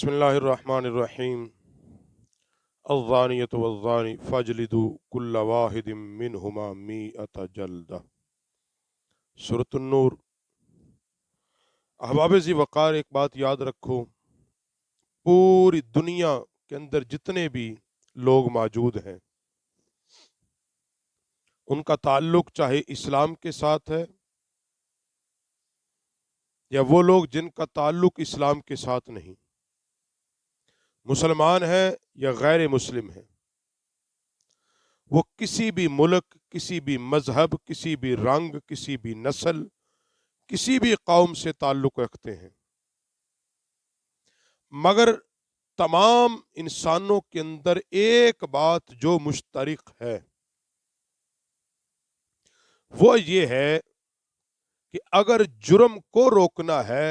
بسم اللہ الرحمن الرحیم الزانیۃ والزانی فاجلدوا کل واحد منہما مئۃ جلدہ۔ سورۃ النور۔ احباب ذی وقار، ایک بات یاد رکھو، پوری دنیا کے اندر جتنے بھی لوگ موجود ہیں ان کا تعلق چاہے اسلام کے ساتھ ہے یا وہ لوگ جن کا تعلق اسلام کے ساتھ نہیں، مسلمان ہیں یا غیر مسلم ہیں، وہ کسی بھی ملک، کسی بھی مذہب، کسی بھی رنگ، کسی بھی نسل، کسی بھی قوم سے تعلق رکھتے ہیں، مگر تمام انسانوں کے اندر ایک بات جو مشترک ہے وہ یہ ہے کہ اگر جرم کو روکنا ہے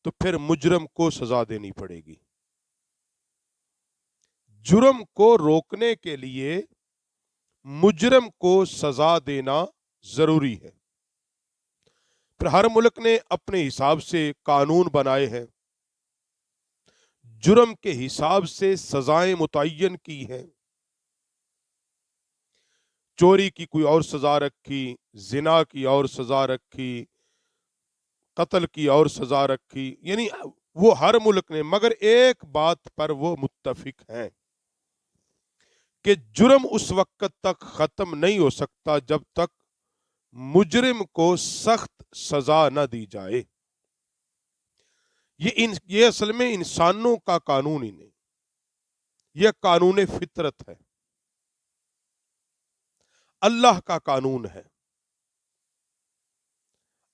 تو پھر مجرم کو سزا دینی پڑے گی۔ جرم کو روکنے کے لیے مجرم کو سزا دینا ضروری ہے۔ پھر ہر ملک نے اپنے حساب سے قانون بنائے ہیں، جرم کے حساب سے سزائیں متعین کی ہیں۔ چوری کی کوئی اور سزا رکھی، زنا کی اور سزا رکھی، قتل کی اور سزا رکھی، یعنی وہ ہر ملک نے، مگر ایک بات پر وہ متفق ہیں کہ جرم اس وقت تک ختم نہیں ہو سکتا جب تک مجرم کو سخت سزا نہ دی جائے۔ یہ اصل میں انسانوں کا قانون ہی نہیں، یہ قانون فطرت ہے، اللہ کا قانون ہے۔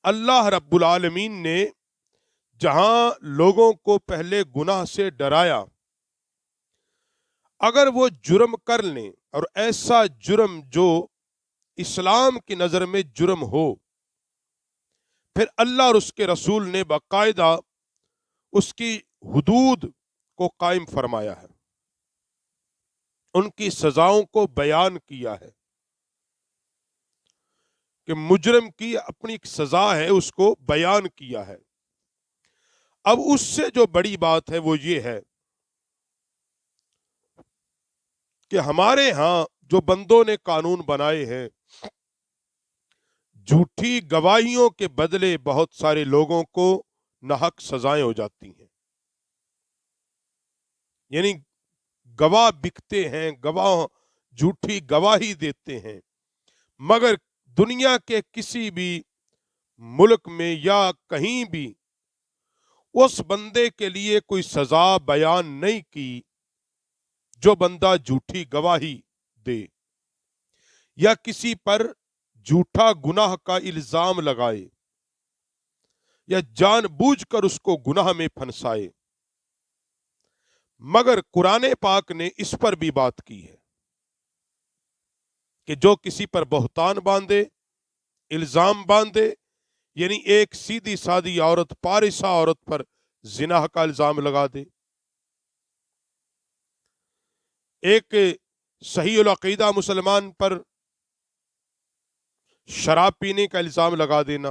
اللہ رب العالمین نے جہاں لوگوں کو پہلے گناہ سے ڈرایا، اگر وہ جرم کر لیں اور ایسا جرم جو اسلام کی نظر میں جرم ہو، پھر اللہ اور اس کے رسول نے باقاعدہ اس کی حدود کو قائم فرمایا ہے، ان کی سزاؤں کو بیان کیا ہے کہ مجرم کی اپنی ایک سزا ہے، اس کو بیان کیا ہے۔ اب اس سے جو بڑی بات ہے وہ یہ ہے کہ ہمارے ہاں جو بندوں نے قانون بنائے ہیں، جھوٹی گواہیوں کے بدلے بہت سارے لوگوں کو ناحق سزائیں ہو جاتی ہیں، یعنی گواہ بکتے ہیں، گواہ جھوٹی گواہی دیتے ہیں، مگر دنیا کے کسی بھی ملک میں یا کہیں بھی اس بندے کے لیے کوئی سزا بیان نہیں کی جو بندہ جھوٹی گواہی دے یا کسی پر جھوٹا گناہ کا الزام لگائے یا جان بوجھ کر اس کو گناہ میں پھنسائے، مگر قرآن پاک نے اس پر بھی بات کی ہے کہ جو کسی پر بہتان باندھے، الزام باندھے، یعنی ایک سیدھی سادی عورت، پارسہ عورت پر زنا کا الزام لگا دے، ایک صحیح العقیدہ مسلمان پر شراب پینے کا الزام لگا دینا،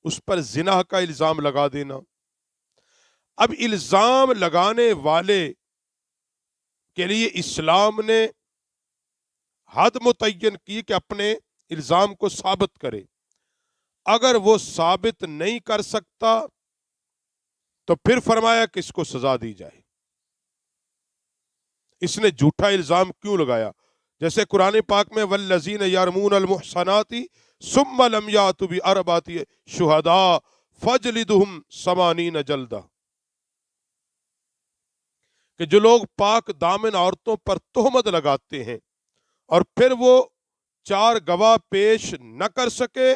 اس پر زنا کا الزام لگا دینا۔ اب الزام لگانے والے کے لیے اسلام نے حد متعین کی کہ اپنے الزام کو ثابت کرے، اگر وہ ثابت نہیں کر سکتا تو پھر فرمایا کہ اس کو سزا دی جائے۔ اس نے جھوٹا الزام کیوں لگایا؟ جیسے قرآن پاک میں والذین یرمون المحصنات ثم لم یاتوا باربعۃ شہداء فاجلدہم 80 جلدہ، کہ جو لوگ پاک دامن عورتوں پر تہمت لگاتے ہیں اور پھر وہ 4 گواہ پیش نہ کر سکے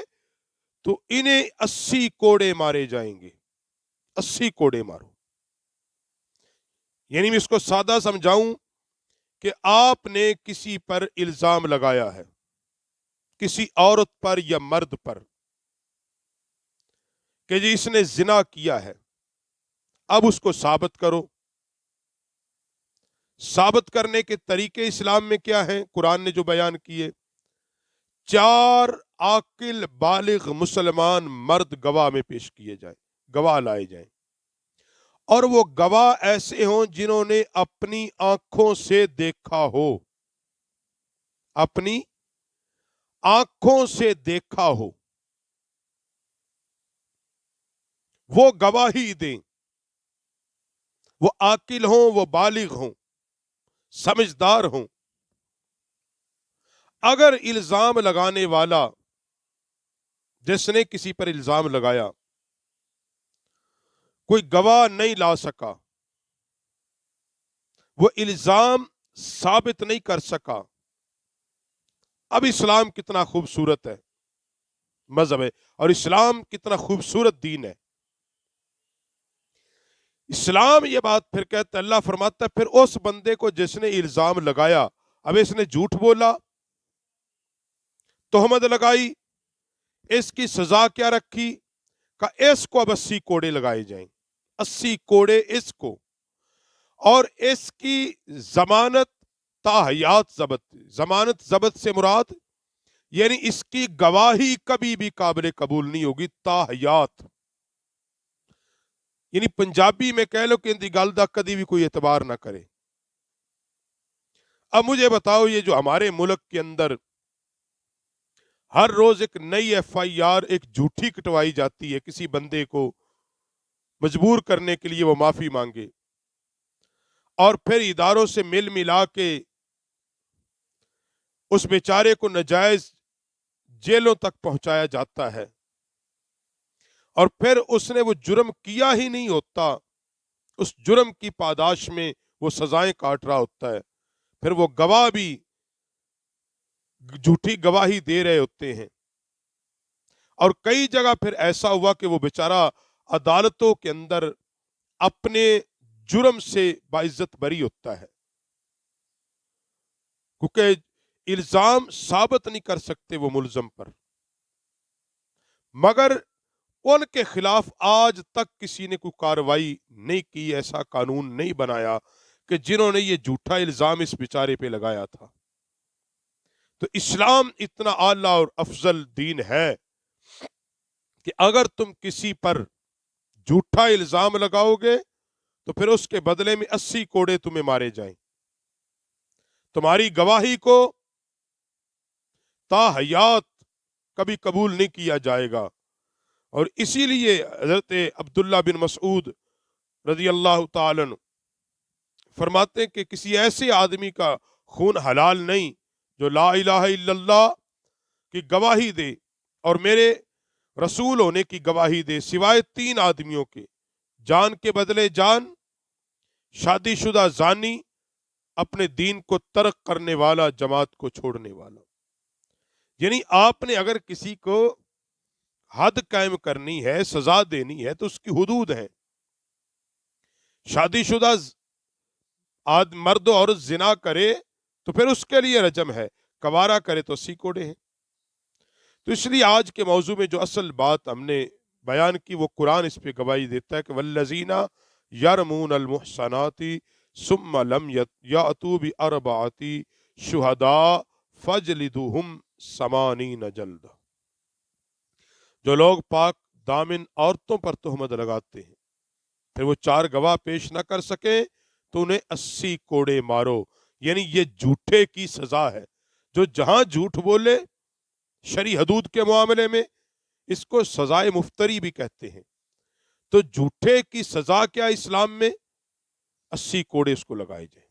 تو انہیں 80 کوڑے مارے جائیں گے۔ 80 کوڑے مارو، یعنی میں اس کو سادہ سمجھاؤں کہ آپ نے کسی پر الزام لگایا ہے، کسی عورت پر یا مرد پر، کہ جی اس نے زنا کیا ہے، اب اس کو ثابت کرو۔ ثابت کرنے کے طریقے اسلام میں کیا ہیں؟ قرآن نے جو بیان کیے، 4 عاقل بالغ مسلمان مرد گواہ میں پیش کیے جائیں، گواہ لائے جائیں، اور وہ گواہ ایسے ہوں جنہوں نے اپنی آنکھوں سے دیکھا ہو، اپنی آنکھوں سے دیکھا ہو، وہ گواہی دیں، وہ عاقل ہوں، وہ بالغ ہوں، سمجھدار ہوں۔ اگر الزام لگانے والا، جس نے کسی پر الزام لگایا، کوئی گواہ نہیں لا سکا، وہ الزام ثابت نہیں کر سکا، اب اسلام کتنا خوبصورت ہے مذہب ہے، اور اسلام کتنا خوبصورت دین ہے۔ اسلام یہ بات پھر کہتا ہے، اللہ فرماتا ہے پھر اس بندے کو جس نے الزام لگایا، اب اس نے جھوٹ بولا، تہمت لگائی، اس کی سزا کیا رکھی؟ کہ اس کو اب 80 کوڑے لگائے جائیں، 80 کوڑے اس کو، اور اس کی ضمانت تا حیات ضبط۔ ضمانت ضبط سے مراد یعنی اس کی گواہی کبھی بھی قابل قبول نہیں ہوگی تا حیات، یعنی پنجابی میں کہہ لو کہ ان دی گل دا کدی بھی کوئی اعتبار نہ کرے۔ اب مجھے بتاؤ، یہ جو ہمارے ملک کے اندر ہر روز ایک نئی ایف آئی آر ایک جھوٹی کٹوائی جاتی ہے، کسی بندے کو مجبور کرنے کے لیے وہ معافی مانگے، اور پھر اداروں سے مل ملا کے اس بیچارے کو ناجائز جیلوں تک پہنچایا جاتا ہے، اور پھر اس نے وہ جرم کیا ہی نہیں ہوتا، اس جرم کی پاداش میں وہ سزائیں کاٹ رہا ہوتا ہے، پھر وہ گواہ بھی جھوٹی گواہی دے رہے ہوتے ہیں، اور کئی جگہ پھر ایسا ہوا کہ وہ بیچارہ عدالتوں کے اندر اپنے جرم سے باعزت بری ہوتا ہے، کیونکہ الزام ثابت نہیں کر سکتے وہ ملزم پر، مگر ان کے خلاف آج تک کسی نے کوئی کارروائی نہیں کی، ایسا قانون نہیں بنایا کہ جنہوں نے یہ جھوٹا الزام اس بیچارے پہ لگایا تھا۔ تو اسلام اتنا اعلیٰ اور افضل دین ہے کہ اگر تم کسی پر جھوٹا الزام لگاؤ گے تو پھر اس کے بدلے میں 80 کوڑے تمہیں مارے جائیں، تمہاری گواہی کو تا حیات کبھی قبول نہیں کیا جائے گا۔ اور اسی لیے حضرت عبداللہ بن مسعود رضی اللہ تعالی عنہ فرماتے ہیں کہ کسی ایسے آدمی کا خون حلال نہیں جو لا الہ الا اللہ کی گواہی دے اور میرے رسول ہونے کی گواہی دے، سوائے 3 آدمیوں کے: جان کے بدلے جان، شادی شدہ زانی، اپنے دین کو ترک کرنے والا، جماعت کو چھوڑنے والا۔ یعنی آپ نے اگر کسی کو حد قائم کرنی ہے، سزا دینی ہے، تو اس کی حدود ہیں۔ شادی شدہ مرد و عورت زنا کرے تو پھر اس کے لیے رجم ہے، کوارا کرے تو 80 کوڑے ہیں۔ تو اس لیے آج کے موضوع میں جو اصل بات ہم نے بیان کی، وہ قرآن اس پہ گواہی دیتا ہے کہ والذین یرمون المحصنات ثم لم یأتوا بأربعۃ شہداء فاجلدوہم 80 جلدہ۔ جو لوگ پاک دامن عورتوں پر تہمت لگاتے ہیں پھر وہ 4 گواہ پیش نہ کر سکیں تو انہیں 80 کوڑے مارو۔ یعنی یہ جھوٹے کی سزا ہے، جو جہاں جھوٹ بولے شرعی حدود کے معاملے میں، اس کو سزائے مفتری بھی کہتے ہیں۔ تو جھوٹے کی سزا کیا اسلام میں؟ 80 کوڑے اس کو لگائے جائیں۔